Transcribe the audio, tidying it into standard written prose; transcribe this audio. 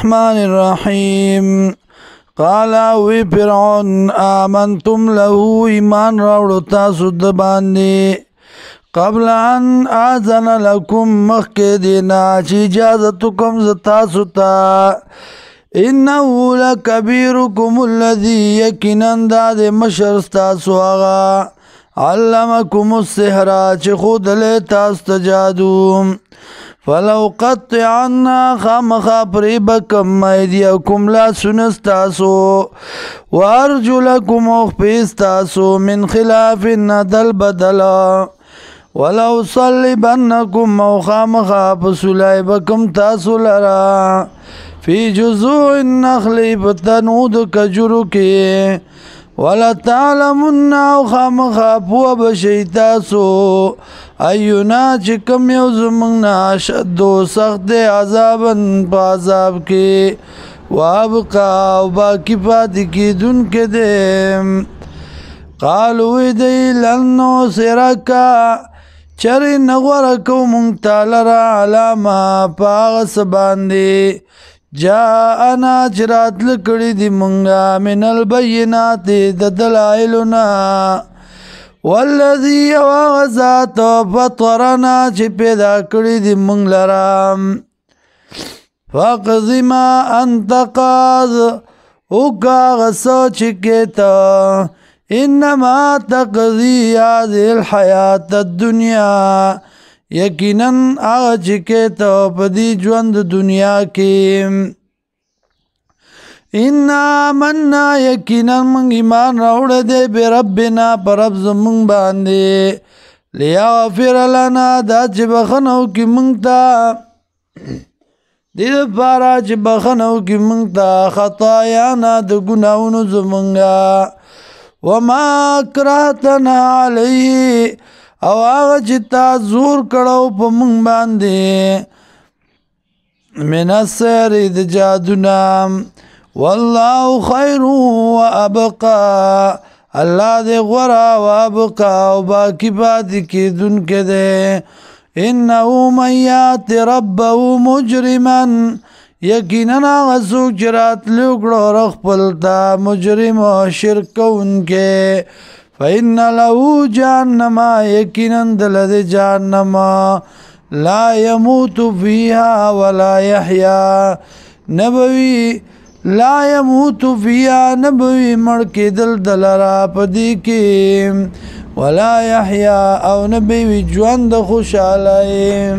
الرحمن الرحيم قال وی فرعون آمنتم له ایمان راوړو تاسو د باندې قبل ان آذن لكم مخکې دینا چې اجازه کوم ز تاسو ته انه لکبیرکم الذی یقینا د مشر تاسو هغه علمکم السحر چې خود له تاسو ته جادو فلو قطعنا خامخا پریبکم ایدیکم لا سنستاسو وارجلکم اخپیستاسو من خلاف ندل بدلا ولو صلبنکم او خامخا پسولایبکم تاسو لرا فی جذوع النخل بتنود کجرو کی ولا تعلمن او خامخا پو بشیتاسو ایونا چې کم یو زمونږ شدو سخت عذابن په عذاب کې وابقا او باقی پاتې کېدونکی دی قالو دی لن نؤثرکا چرې نه غوره کوو موږ تا لره علی ما په هغه څه باندې جاءنا چې راتله کړي دي مونږه من البینات د دلایلو والذي وغزات فطرنا چې پیدا کړي دي مونږ لره فقض ما انت قاض وکاغه سوچ کې ته انما تقضي هذه الحياة الدنيا یقینا هغه چې کې ته په دې ژوند دنیا کې انا مننا یقینا من ایمان راوړ دې به ربنا پر رب زمون باندې لیغفر لنا دا چې بخنو کې مونږ ته دې لپاره چې بخنو کې مونږ ته خطایانا د ګناونو زمونږه وما کرهتنا علیه او هغه چې تا زور کړو په مونږ باندې من السحر د جادونا والله خیر وابقا الله دې غورا وابقا او باقی پاتې کېدونکی دی انه من یات ربه مجرما یقینا هغه څوک چې راتلو کړو خپل ته مجرم او شرک کوونکی فإن له جهنم یقینا دلد جهنم لا يموت فيها ولا يحيا نبوي لا يموت فيها نبوي مړ کېدل دلرا پدې کې ولا يحيا او نبوي ژوند خوشاله